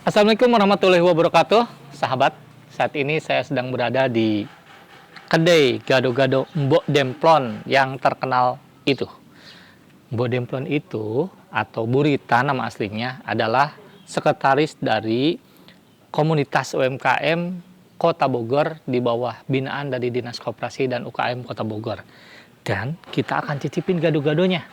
Assalamualaikum warahmatullahi wabarakatuh, sahabat. Saat ini saya sedang berada di kedai gado-gado Mbok Demplon yang terkenal itu. Mbok Demplon itu atau Burita nama aslinya adalah sekretaris dari komunitas UMKM Kota Bogor di bawah binaan dari Dinas Koperasi dan UKM Kota Bogor. Dan kita akan cicipin gado-gadonya.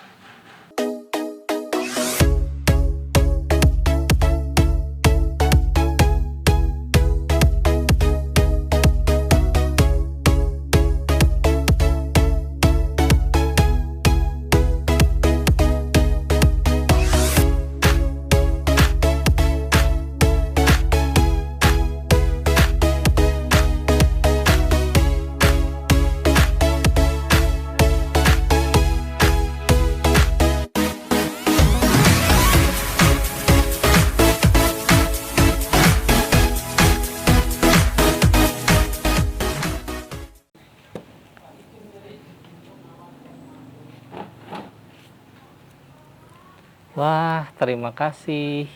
Wah, terima kasih.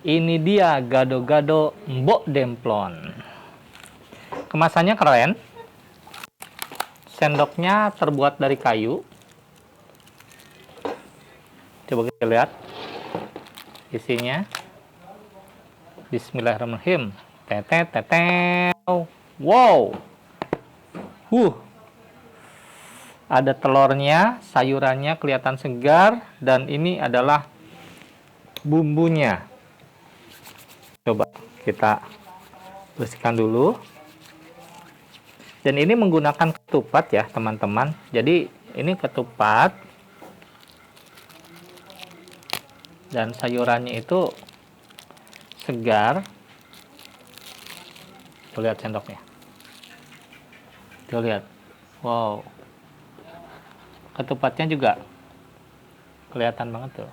Ini dia gado-gado Mbok Demplon. Kemasannya keren. Sendoknya terbuat dari kayu. Coba kita lihat isinya. Bismillahirrahmanirrahim. Tetetetew. Wow. Ada telurnya, sayurannya kelihatan segar, dan ini adalah bumbunya. Coba kita bersihkan dulu. Dan ini menggunakan ketupat ya teman-teman. Jadi ini ketupat. Dan sayurannya itu segar. Tuh lihat sendoknya. Tuh lihat. Wow. Ketupatnya juga kelihatan banget tuh.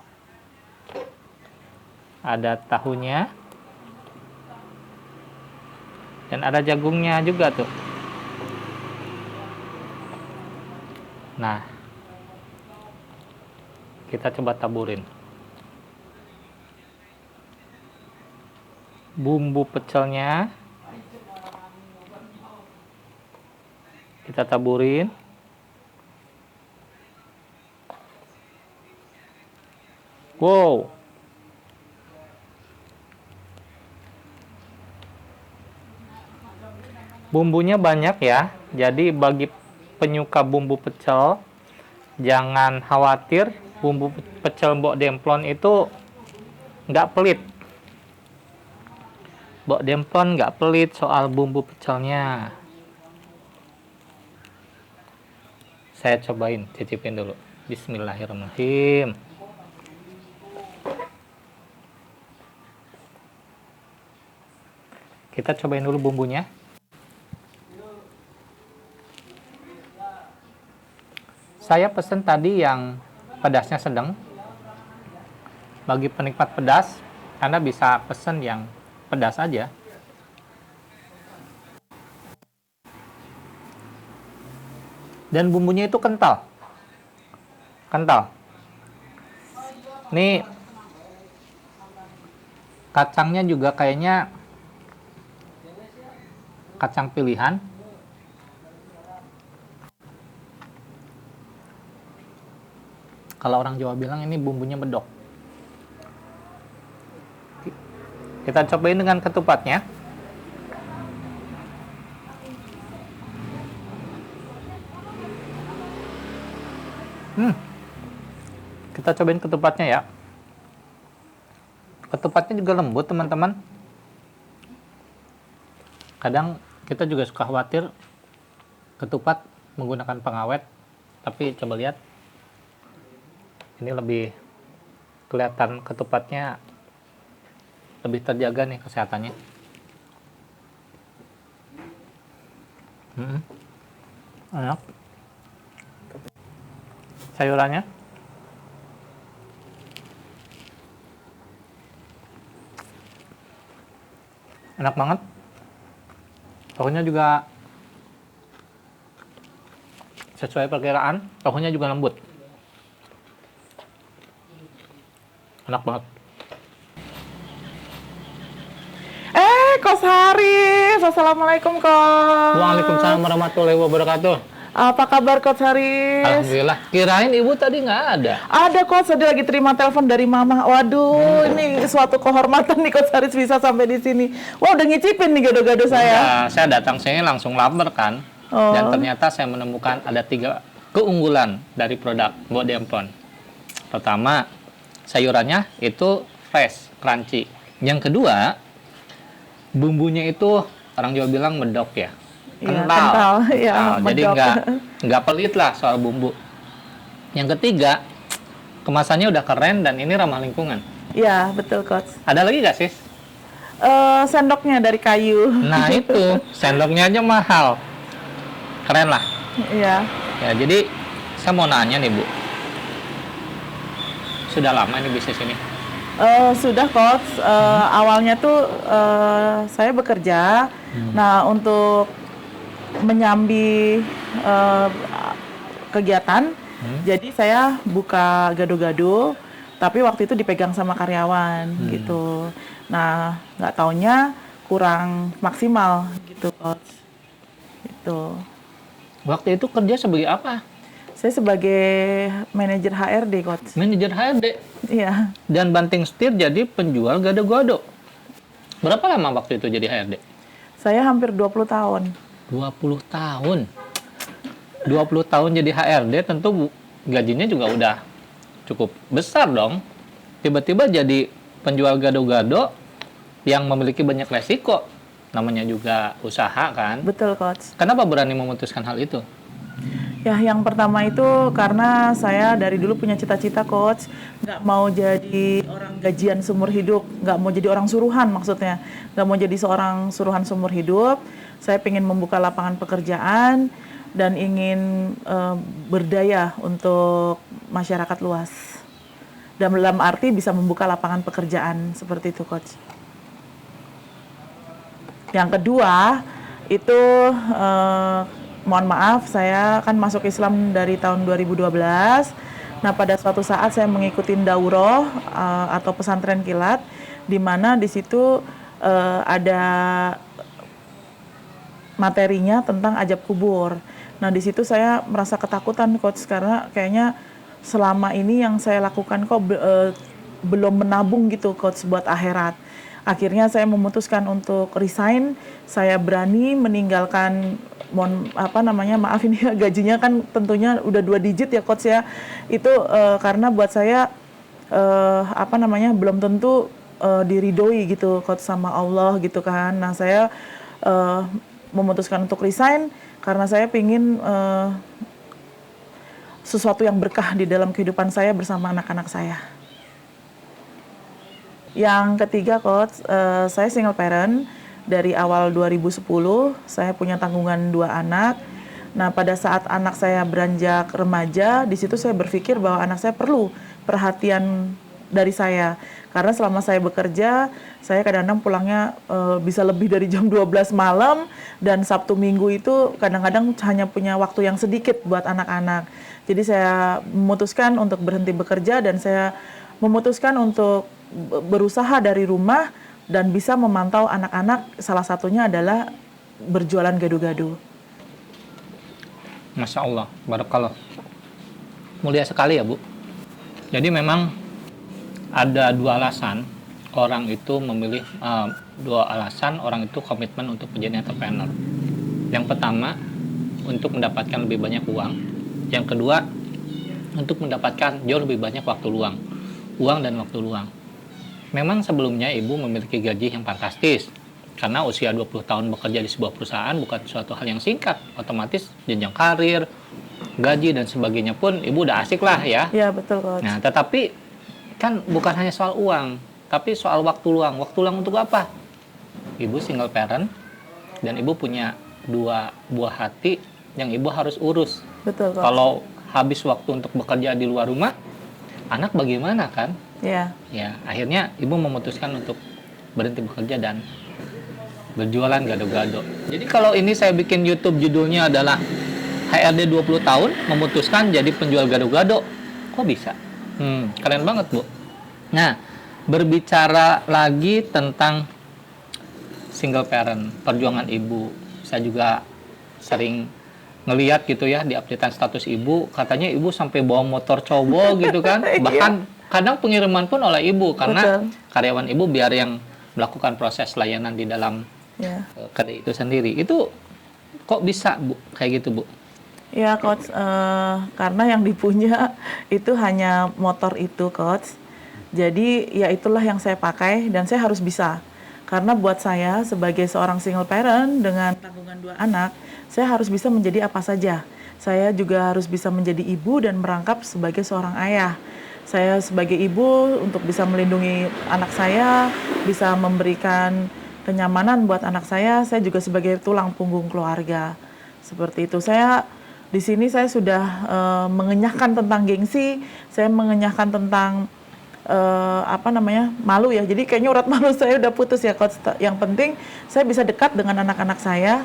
Ada tahunya. Dan ada jagungnya juga tuh. Nah, kita coba taburin. Bumbu pecelnya kita taburin. Wow. Bumbunya banyak ya. Jadi bagi penyuka bumbu pecel, jangan khawatir, bumbu pecel Mbok Demplon itu nggak pelit. Mbok Demplon nggak pelit soal bumbu pecelnya. Saya cobain, cicipin dulu. Bismillahirrahmanirrahim. Kita cobain dulu bumbunya. Saya pesen tadi yang pedasnya sedang. Bagi penikmat pedas, Anda bisa pesen yang pedas aja. Dan bumbunya itu kental. Kental. Nih, kacangnya juga kayaknya kacang pilihan. Kalau orang Jawa bilang ini bumbunya medok. Kita cobain dengan ketupatnya. Kita cobain ketupatnya ya. Ketupatnya juga lembut teman-teman. Kadang kita juga suka khawatir ketupat menggunakan pengawet, tapi coba lihat, ini lebih kelihatan ketupatnya lebih terjaga nih kesehatannya. Enak. Sayurannya enak banget. Tahunya juga sesuai perkiraan, tahunya juga lembut. Enak banget. Coach Haris. Assalamualaikum, Coach. Waalaikumsalam warahmatullahi wabarakatuh. Apa kabar, Coach Haris? Alhamdulillah. Kirain ibu tadi nggak ada. Ada, Coach. Saya lagi terima telepon dari Mama. Waduh, ini suatu kehormatan nih, Coach Haris bisa sampai di sini. Wah, udah ngicipin nih gado-gado saya. Ya, saya datang sini langsung lapar kan. Dan ternyata saya menemukan ada 3 keunggulan dari produk Mbok Demplon. Pertama, sayurannya itu fresh, crunchy. Yang kedua, bumbunya itu orang Jawa bilang medok ya. Iya, Kental. kental. Ya, Jadi medok. nggak pelit lah soal bumbu. Yang ketiga, kemasannya udah keren dan ini ramah lingkungan. Iya, betul, Coach. Ada lagi nggak sis? Sendoknya dari kayu. Nah itu, sendoknya aja mahal. Keren lah. Iya. Ya, jadi saya mau nanya nih Bu. Sudah lama ini bisnis ini? Sudah, Coach. Awalnya tuh saya bekerja. Nah, untuk menyambi kegiatan, jadi saya buka gado-gado, tapi waktu itu dipegang sama karyawan gitu. Nah, nggak taunya kurang maksimal gitu, Coach. Itu. Waktu itu kerja sebagai apa? Saya sebagai manajer HRD, Coach. Manajer HRD. Iya. Dan banting setir jadi penjual gado-gado. Berapa lama waktu itu jadi HRD? Saya hampir 20 tahun. 20 tahun. 20 tahun jadi HRD tentu gajinya juga udah cukup besar dong. Tiba-tiba jadi penjual gado-gado yang memiliki banyak resiko. Namanya juga usaha kan. Betul, Coach. Kenapa berani memutuskan hal itu? Ya, yang pertama itu karena saya dari dulu punya cita-cita, Coach. Nggak mau jadi orang gajian seumur hidup, nggak mau jadi orang suruhan maksudnya. Nggak mau jadi seorang suruhan seumur hidup. Saya ingin membuka lapangan pekerjaan dan ingin berdaya untuk masyarakat luas. Dan dalam arti bisa membuka lapangan pekerjaan seperti itu, Coach. Yang kedua, itu mohon maaf, saya kan masuk Islam dari tahun 2012. Nah, pada suatu saat saya mengikuti daurah atau pesantren kilat, di mana di situ ada materinya tentang ajab kubur. Nah, di situ saya merasa ketakutan, Coach, karena kayaknya selama ini yang saya lakukan kok belum menabung gitu, Coach, buat akhirat. Akhirnya saya memutuskan untuk resign. Saya berani meninggalkan, maaf ini gajinya kan tentunya udah 2 digit ya, Coach ya. Itu karena buat saya belum tentu diridhoi gitu, Coach, sama Allah gitu kan. Nah, saya memutuskan untuk resign karena saya pingin sesuatu yang berkah di dalam kehidupan saya bersama anak-anak saya. Yang ketiga, Coach, saya single parent dari awal 2010. Saya punya tanggungan 2 anak. Nah, pada saat anak saya beranjak remaja, di situ saya berpikir bahwa anak saya perlu perhatian dari saya. Karena selama saya bekerja, saya kadang-kadang pulangnya bisa lebih dari jam 12 malam, dan Sabtu Minggu itu kadang-kadang hanya punya waktu yang sedikit buat anak-anak. Jadi saya memutuskan untuk berhenti bekerja dan saya memutuskan untuk berusaha dari rumah dan bisa memantau anak-anak, salah satunya adalah berjualan gado-gado. Masya Allah, barakallah. Mulia sekali ya Bu. Jadi memang ada 2 alasan orang itu memilih, 2 alasan orang itu komitmen untuk menjadi entrepreneur. Yang pertama, untuk mendapatkan lebih banyak uang. Yang kedua, untuk mendapatkan jauh lebih banyak waktu luang. Uang dan waktu luang. Memang sebelumnya ibu memiliki gaji yang fantastis. Karena usia 20 tahun bekerja di sebuah perusahaan bukan suatu hal yang singkat. Otomatis jenjang karir, gaji dan sebagainya pun ibu udah asik lah ya. Ya, betul, Coach. Nah, tetapi kan bukan hanya soal uang, tapi soal waktu luang. Waktu luang untuk apa? Ibu single parent dan ibu punya 2 buah hati yang ibu harus urus. Betul, Coach. Kalau habis waktu untuk bekerja di luar rumah, anak bagaimana kan? Ya. Ya, akhirnya ibu memutuskan untuk berhenti bekerja dan berjualan gado-gado. Jadi kalau ini saya bikin YouTube judulnya adalah HRD 20 tahun memutuskan jadi penjual gado-gado. Kok bisa? Keren banget, Bu. Nah, berbicara lagi tentang single parent, perjuangan ibu. Saya juga sering ngeliat gitu ya di updatean status ibu, katanya ibu sampai bawa motor cowo gitu kan. Bahkan kadang pengiriman pun oleh ibu karena karyawan ibu biar yang melakukan proses layanan di dalam kedai itu sendiri. Itu kok bisa Bu kayak gitu Bu? Ya Coach, karena yang dipunya itu hanya motor itu Coach. Jadi ya itulah yang saya pakai dan saya harus bisa. Karena buat saya sebagai seorang single parent dengan tanggungan 2 anak, saya harus bisa menjadi apa saja. Saya juga harus bisa menjadi ibu dan merangkap sebagai seorang ayah. Saya sebagai ibu untuk bisa melindungi anak saya, bisa memberikan kenyamanan buat anak saya juga sebagai tulang punggung keluarga. Seperti itu. Di sini saya sudah mengenyahkan tentang gengsi, saya mengenyahkan tentang malu ya. Jadi kayaknya urat malu saya udah putus ya Coach. Yang penting saya bisa dekat dengan anak-anak saya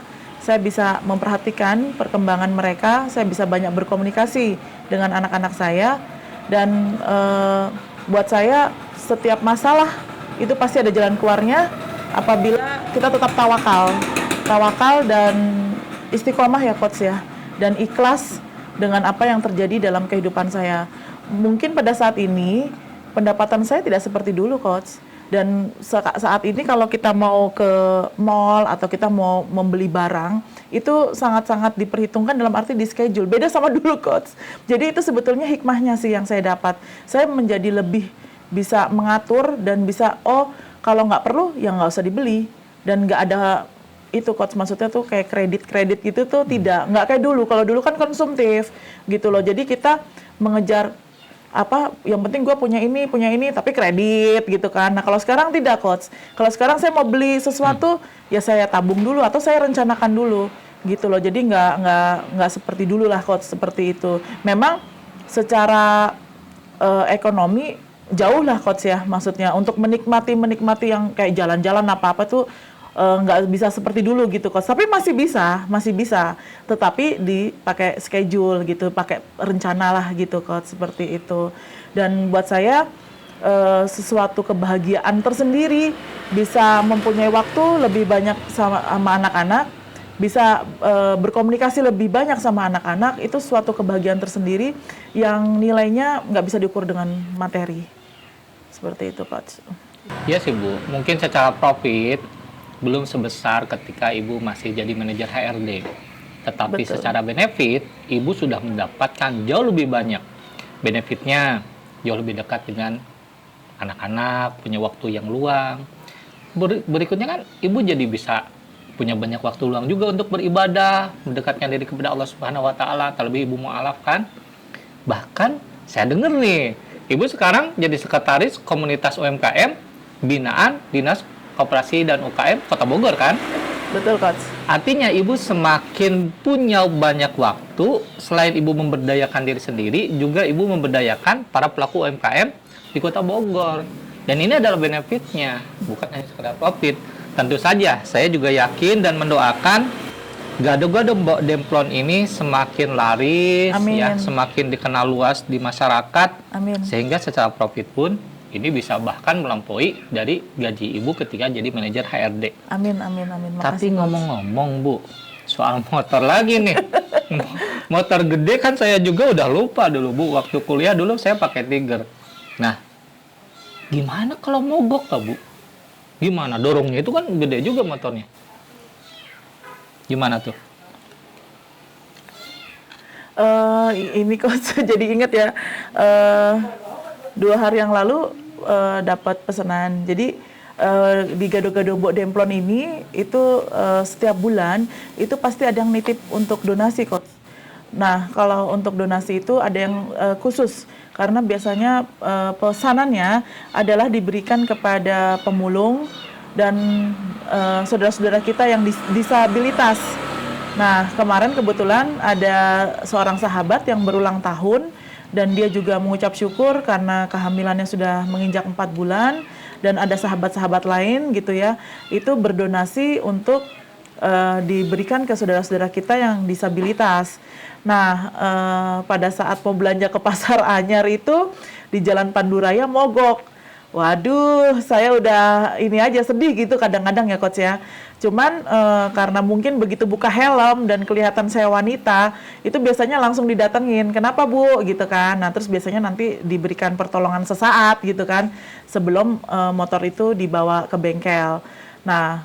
bisa memperhatikan perkembangan mereka, saya bisa banyak berkomunikasi dengan anak-anak saya, dan buat saya setiap masalah itu pasti ada jalan keluarnya apabila kita tetap tawakal dan istiqomah ya Coach ya, dan ikhlas dengan apa yang terjadi dalam kehidupan saya. Mungkin pada saat ini pendapatan saya tidak seperti dulu Coach, dan saat ini kalau kita mau ke mall atau kita mau membeli barang itu sangat-sangat diperhitungkan dalam arti di schedule, beda sama dulu Coach. Jadi itu sebetulnya hikmahnya sih yang saya dapat. Saya menjadi lebih bisa mengatur dan bisa kalau nggak perlu ya nggak usah dibeli, dan nggak ada itu Coach, maksudnya tuh kayak kredit gitu tuh nggak kayak dulu. Kalau dulu kan konsumtif gitu loh, jadi kita mengejar yang penting gue punya ini tapi kredit gitu kan. Nah kalau sekarang tidak Coach, kalau sekarang saya mau beli sesuatu ya saya tabung dulu atau saya rencanakan dulu gitu loh. Jadi nggak seperti dulu lah Coach, seperti itu. Memang secara ekonomi jauh lah Coach ya, maksudnya untuk menikmati yang kayak jalan-jalan apa tuh nggak bisa seperti dulu gitu Coach, tapi masih bisa, tetapi dipakai schedule gitu, pakai rencana lah gitu Coach, seperti itu. Dan buat saya sesuatu kebahagiaan tersendiri bisa mempunyai waktu lebih banyak sama anak-anak, bisa berkomunikasi lebih banyak sama anak-anak, itu suatu kebahagiaan tersendiri yang nilainya nggak bisa diukur dengan materi, seperti itu Coach. Iya sih Bu, mungkin secara profit belum sebesar ketika Ibu masih jadi manajer HRD. Tetapi secara benefit, Ibu sudah mendapatkan jauh lebih banyak. Benefitnya jauh lebih dekat dengan anak-anak, punya waktu yang luang. Berikutnya kan Ibu jadi bisa punya banyak waktu luang juga untuk beribadah, mendekatkan diri kepada Allah Subhanahu wa taala, terlebih Ibu mu'alaf kan. Bahkan saya dengar nih, Ibu sekarang jadi sekretaris komunitas UMKM binaan Dinas Koperasi dan UKM Kota Bogor kan? Betul Coach. Artinya Ibu semakin punya banyak waktu, selain Ibu memberdayakan diri sendiri, juga Ibu memberdayakan para pelaku UMKM di Kota Bogor. Dan ini adalah benefitnya, bukan hanya sekedar profit. Tentu saja, saya juga yakin dan mendoakan Gado-Gado Mbok Demplon ini semakin laris, ya, semakin dikenal luas di masyarakat, sehingga secara profit pun ini bisa bahkan melampaui dari gaji Ibu ketika jadi manajer HRD. Amin. Tapi ngomong-ngomong Bu, soal motor lagi nih. Motor gede kan saya juga udah lupa dulu Bu. Waktu kuliah dulu saya pakai Tiger. Nah, gimana kalau mogok lah Bu? Gimana? Dorongnya itu kan gede juga motornya. Gimana tuh? Ini kok jadi inget ya. 2 hari yang lalu dapat pesanan. Jadi di Gado-Gado Mbok Demplon ini itu setiap bulan itu pasti ada yang nitip untuk donasi Coach. Nah kalau untuk donasi itu ada yang khusus karena biasanya pesanannya adalah diberikan kepada pemulung dan saudara-saudara kita yang disabilitas. Nah kemarin kebetulan ada seorang sahabat yang berulang tahun, dan dia juga mengucap syukur karena kehamilannya sudah menginjak 4 bulan, dan ada sahabat-sahabat lain gitu ya, itu berdonasi untuk diberikan ke saudara-saudara kita yang disabilitas. Nah, pada saat mau belanja ke Pasar Anyar itu di Jalan Panduraya mogok. Waduh, saya udah ini aja sedih gitu kadang-kadang ya coach ya. Cuman karena mungkin begitu buka helm dan kelihatan saya wanita, itu biasanya langsung didatengin. Kenapa Bu? Gitu kan. Nah terus biasanya nanti diberikan pertolongan sesaat gitu kan, sebelum motor itu dibawa ke bengkel. Nah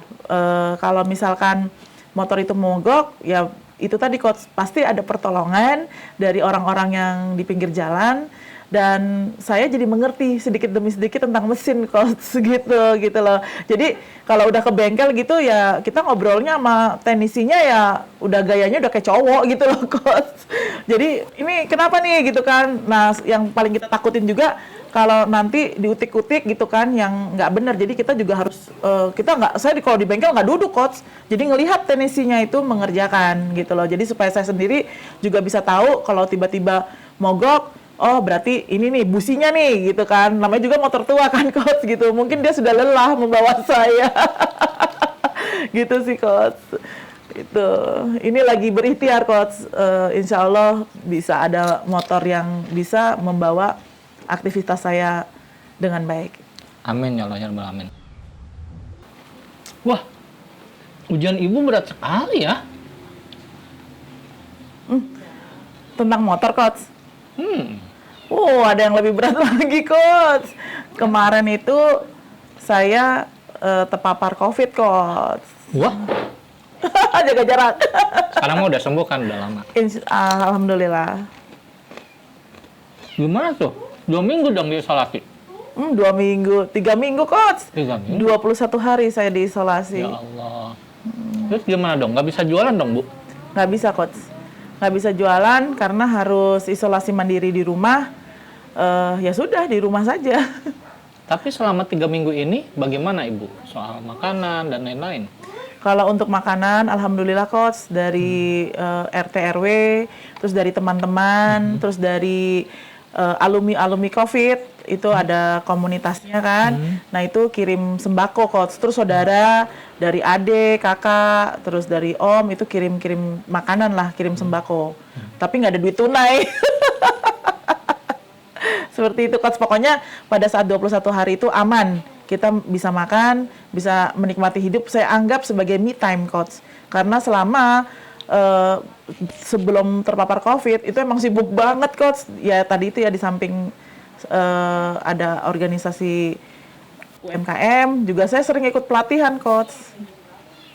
kalau misalkan motor itu mogok, ya itu tadi coach, pasti ada pertolongan dari orang-orang yang di pinggir jalan. Dan saya jadi mengerti sedikit demi sedikit tentang mesin coach gitu loh. Jadi kalau udah ke bengkel gitu ya kita ngobrolnya sama teknisinya ya udah gayanya udah kayak cowok gitu loh coach. Jadi ini kenapa nih gitu kan. Nah yang paling kita takutin juga kalau nanti diutik-utik gitu kan yang nggak benar. Jadi kita juga harus kita nggak, saya kalau di bengkel nggak duduk coach. Jadi ngelihat teknisinya itu mengerjakan gitu loh. Jadi supaya saya sendiri juga bisa tahu kalau tiba-tiba mogok, oh berarti ini nih businya nih gitu kan, namanya juga motor tua kan coach gitu, mungkin dia sudah lelah membawa saya. Gitu sih coach. Itu ini lagi berikhtiar coach. Insya Allah bisa ada motor yang bisa membawa aktivitas saya dengan baik. Amin ya Allah ya Rabbal Alamin. Wah, ujian ibu berat sekali ya. Tentang motor coach. Oh, ada yang lebih berat lagi, Coach. Kemarin itu saya terpapar COVID, Coach. Wah, Jaga jarak. sekarang mah udah sembuh kan, udah lama. Alhamdulillah. Gimana tuh? 2 minggu dong diisolasi? 2 minggu, 3 minggu, Coach. 3 minggu? 21 hari saya diisolasi. Ya Allah. Terus gimana dong? Nggak bisa jualan dong, Bu? Nggak bisa, Coach. Nggak bisa jualan karena harus isolasi mandiri di rumah. Ya sudah, di rumah saja. Tapi selama 3 minggu ini bagaimana Ibu? Soal makanan dan lain-lain? Kalau untuk makanan, alhamdulillah coach dari RT RW, terus dari teman-teman, terus dari alumni COVID itu ada komunitasnya kan. Nah itu kirim sembako coach. Terus saudara dari adik, kakak, terus dari om itu kirim makanan lah, kirim sembako. Tapi nggak ada duit tunai. Seperti itu coach, pokoknya pada saat 21 hari itu aman. Kita bisa makan, bisa menikmati hidup, saya anggap sebagai me time coach. Karena selama sebelum terpapar COVID itu emang sibuk banget coach. Ya tadi itu ya di samping ada organisasi UMKM, juga saya sering ikut pelatihan coach.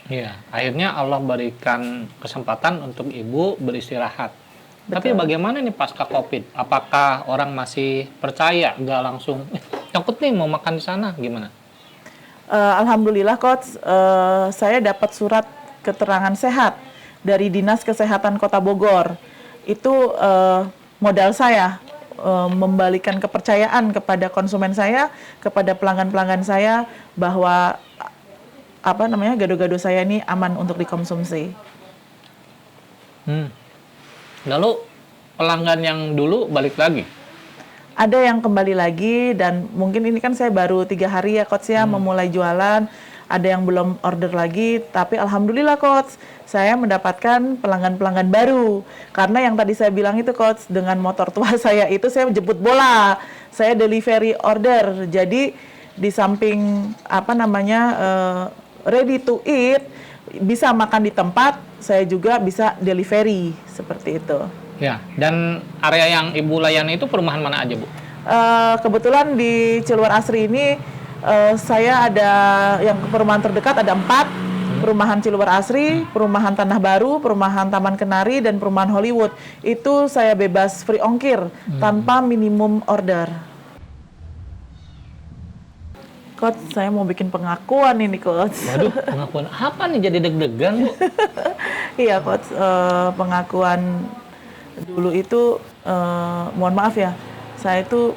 Iya, akhirnya Allah berikan kesempatan untuk Ibu beristirahat. Tapi bagaimana nih pasca COVID? Apakah orang masih percaya? Nggak langsung, takut nih mau makan di sana, gimana? Alhamdulillah coach, saya dapat surat keterangan sehat dari Dinas Kesehatan Kota Bogor. Itu modal saya membalikan kepercayaan kepada konsumen saya, kepada pelanggan-pelanggan saya bahwa gado-gado saya ini aman untuk dikonsumsi. Lalu pelanggan yang dulu balik lagi? Ada yang kembali lagi dan mungkin ini kan saya baru 3 hari ya coach ya memulai jualan. Ada yang belum order lagi, tapi alhamdulillah coach, saya mendapatkan pelanggan-pelanggan baru. Karena yang tadi saya bilang itu coach, dengan motor tua saya itu saya jemput bola, saya delivery order. Jadi di samping ready to eat, bisa makan di tempat, saya juga bisa delivery seperti itu. Ya, dan area yang Ibu layani itu perumahan mana aja, Bu? Kebetulan di Ciluar Asri ini saya ada yang perumahan terdekat ada 4, perumahan Ciluar Asri, perumahan Tanah Baru, perumahan Taman Kenari, dan perumahan Hollywood. Itu saya bebas free ongkir tanpa minimum order. Coach, saya mau bikin pengakuan ini coach. Waduh, pengakuan apa nih, jadi deg-degan, Bu? Iya coach, pengakuan dulu itu mohon maaf ya, saya itu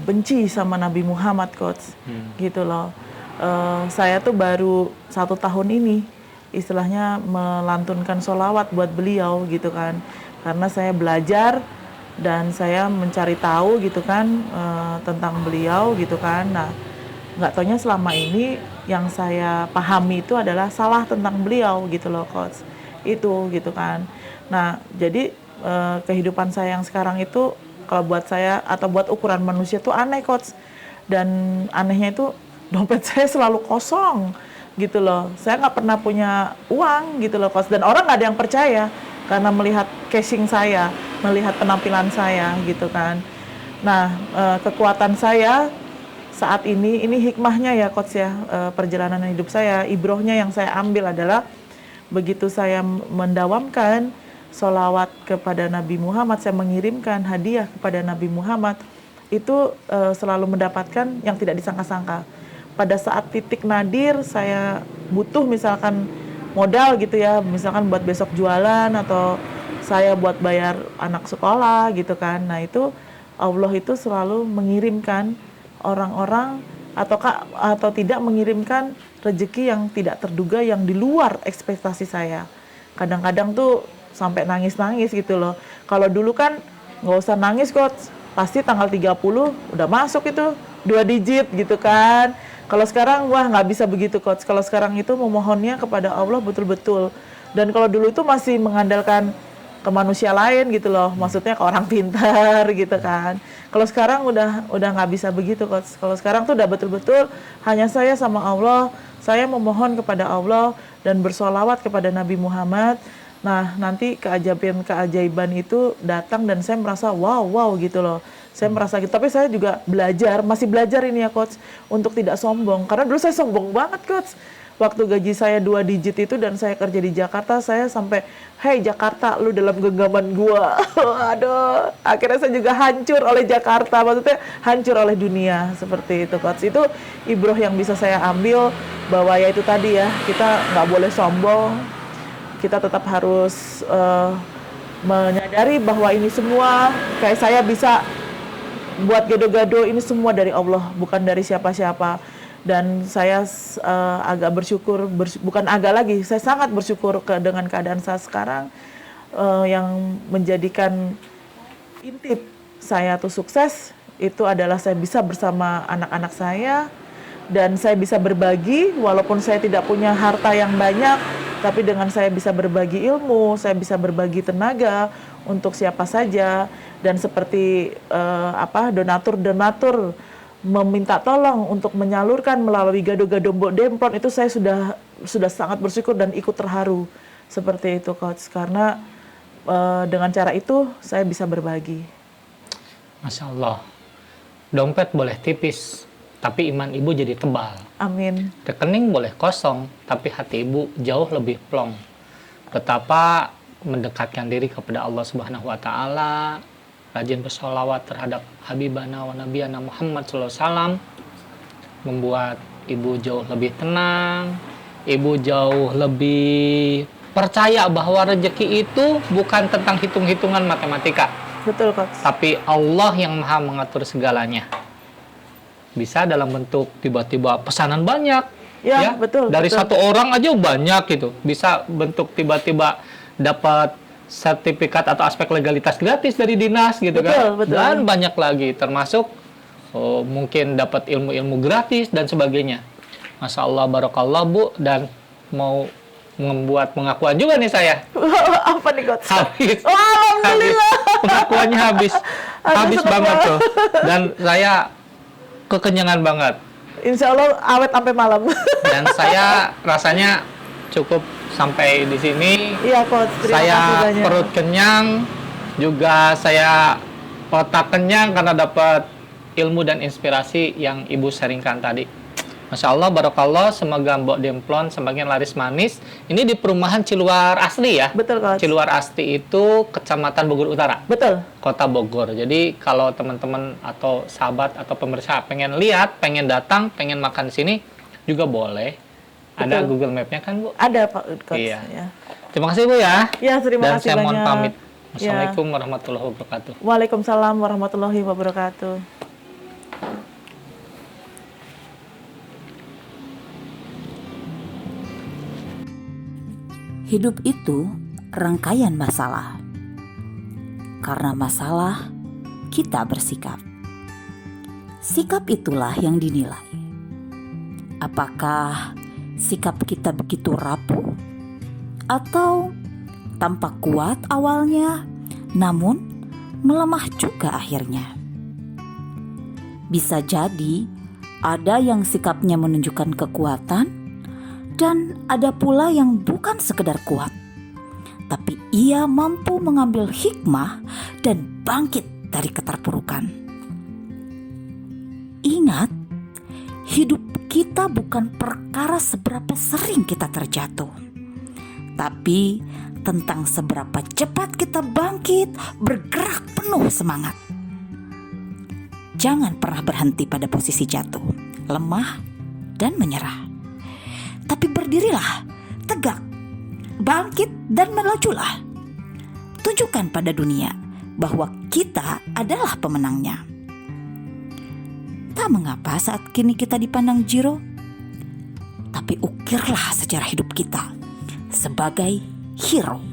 benci sama Nabi Muhammad coach, gitu loh. Saya tuh baru 1 tahun ini istilahnya melantunkan sholawat buat beliau gitu kan, karena saya belajar dan saya mencari tahu gitu kan tentang beliau gitu kan. Nah nggak taunya selama ini yang saya pahami itu adalah salah tentang beliau gitu loh coach, itu gitu kan. Nah jadi kehidupan saya yang sekarang itu kalau buat saya atau buat ukuran manusia tuh aneh coach. Dan anehnya itu dompet saya selalu kosong gitu loh. Saya nggak pernah punya uang gitu loh, Coach. Dan orang nggak ada yang percaya karena melihat casing saya, melihat penampilan saya gitu kan. Nah, kekuatan saya saat ini hikmahnya ya, Coach ya, perjalanan hidup saya, ibrohnya yang saya ambil adalah begitu saya mendawamkan sholawat kepada Nabi Muhammad, saya mengirimkan hadiah kepada Nabi Muhammad, itu selalu mendapatkan yang tidak disangka-sangka. Pada saat titik nadir saya butuh misalkan modal gitu ya, misalkan buat besok jualan atau saya buat bayar anak sekolah gitu kan. Nah itu Allah itu selalu mengirimkan orang-orang atau tidak mengirimkan rezeki yang tidak terduga, yang di luar ekspektasi saya. Kadang-kadang tuh sampai nangis-nangis gitu loh. Kalau dulu kan nggak usah nangis, Coach, pasti tanggal 30 udah masuk itu 2 digit gitu kan. Kalau sekarang wah nggak bisa begitu, Coach. Kalau sekarang itu memohonnya kepada Allah betul-betul. Dan kalau dulu itu masih mengandalkan ke manusia lain gitu loh, maksudnya ke orang pintar gitu kan. Kalau sekarang udah nggak bisa begitu, Coach. Kalau sekarang tuh udah betul-betul hanya saya sama Allah, saya memohon kepada Allah dan bersolawat kepada Nabi Muhammad. Nah, nanti keajaiban itu datang dan saya merasa wow gitu loh. Saya merasa gitu, tapi saya juga masih belajar ini ya, Coach, untuk tidak sombong. Karena dulu saya sombong banget, Coach. Waktu gaji saya 2 digit itu dan saya kerja di Jakarta, saya sampai, "Hey Jakarta, lu dalam genggaman gua." Aduh, akhirnya saya juga hancur oleh Jakarta, maksudnya hancur oleh dunia, seperti itu, Coach. Itu ibroh yang bisa saya ambil, bahwa ya itu tadi ya, kita nggak boleh sombong, kita tetap harus menyadari bahwa ini semua, kayak saya bisa buat gado-gado, ini semua dari Allah, bukan dari siapa-siapa. Dan saya agak bersyukur, bukan agak lagi, saya sangat bersyukur dengan keadaan saya sekarang, yang menjadikan intip saya tuh sukses, itu adalah saya bisa bersama anak-anak saya, dan saya bisa berbagi, walaupun saya tidak punya harta yang banyak, tapi dengan saya bisa berbagi ilmu, saya bisa berbagi tenaga untuk siapa saja. Dan seperti donatur meminta tolong untuk menyalurkan melalui gado-gado Mbok Demplon, itu saya sudah sangat bersyukur dan ikut terharu seperti itu, Coach, karena dengan cara itu saya bisa berbagi. Masya Allah, dompet boleh tipis, tapi iman ibu jadi tebal. Amin. Rekening boleh kosong, tapi hati ibu jauh lebih plong. Betapa mendekatkan diri kepada Allah Subhanahu wa Ta'ala, rajin bersolawat terhadap Habibana wa Nabiyana Muhammad SAW, membuat ibu jauh lebih tenang, ibu jauh lebih percaya bahwa rezeki itu bukan tentang hitung-hitungan matematika. Betul, Coach. Tapi Allah yang maha mengatur segalanya. Bisa dalam bentuk tiba-tiba pesanan banyak. Ya, betul. Dari betul. satu orang aja banyak gitu. Bisa bentuk tiba-tiba dapat sertifikat atau aspek legalitas gratis dari dinas gitu, kan. Betul. Dan banyak lagi, termasuk mungkin dapat ilmu-ilmu gratis dan sebagainya. Masya Allah, barakallah, Bu. Dan mau membuat pengakuan juga nih saya. Apa nih, Coach? Habis. Oh, alhamdulillah. Pengakuannya habis banget tuh. Dan saya kekenyangan banget. Insya Allah awet sampai malam. Dan saya rasanya cukup sampai di sini. Iya, Coach. Terima Saya kasih banyak. perut kenyang, juga saya otak kenyang karena dapat ilmu dan inspirasi yang Ibu sharingkan tadi. Masya Allah, barakallah, semoga Mbok Demplon semakin laris manis. Ini di perumahan Ciluar Asri ya? Betul, Coach. Ciluar Asri itu Kecamatan Bogor Utara. Betul. Kota Bogor. Jadi kalau teman-teman atau sahabat atau pemirsa pengen lihat, pengen datang, pengen makan di sini juga boleh. Ada Betul. Google Map-nya kan, Bu? Ada, Pak Coach. Iya. Ya. Terima kasih, Bu ya. Ya, terima Dan kasih saya mohon banyak. pamit. Ya. Assalamualaikum warahmatullahi wabarakatuh. Waalaikumsalam warahmatullahi wabarakatuh. Hidup itu rangkaian masalah. Karena masalah, kita bersikap. Sikap itulah yang dinilai. Apakah sikap kita begitu rapuh? Atau tampak kuat awalnya, namun melemah juga akhirnya? Bisa jadi Ada yang sikapnya menunjukkan kekuatan, dan ada pula yang bukan sekedar kuat, tapi ia mampu mengambil hikmah dan bangkit dari keterpurukan. Ingat, hidup kita bukan perkara seberapa sering kita terjatuh, tapi tentang seberapa cepat kita bangkit, bergerak penuh semangat. Jangan pernah berhenti pada posisi jatuh, lemah, dan menyerah. Tapi berdirilah, tegak, bangkit, dan melajulah. Tunjukkan pada dunia bahwa kita adalah pemenangnya. Tak mengapa saat kini kita dipandang jiro, tapi ukirlah sejarah hidup kita sebagai hero.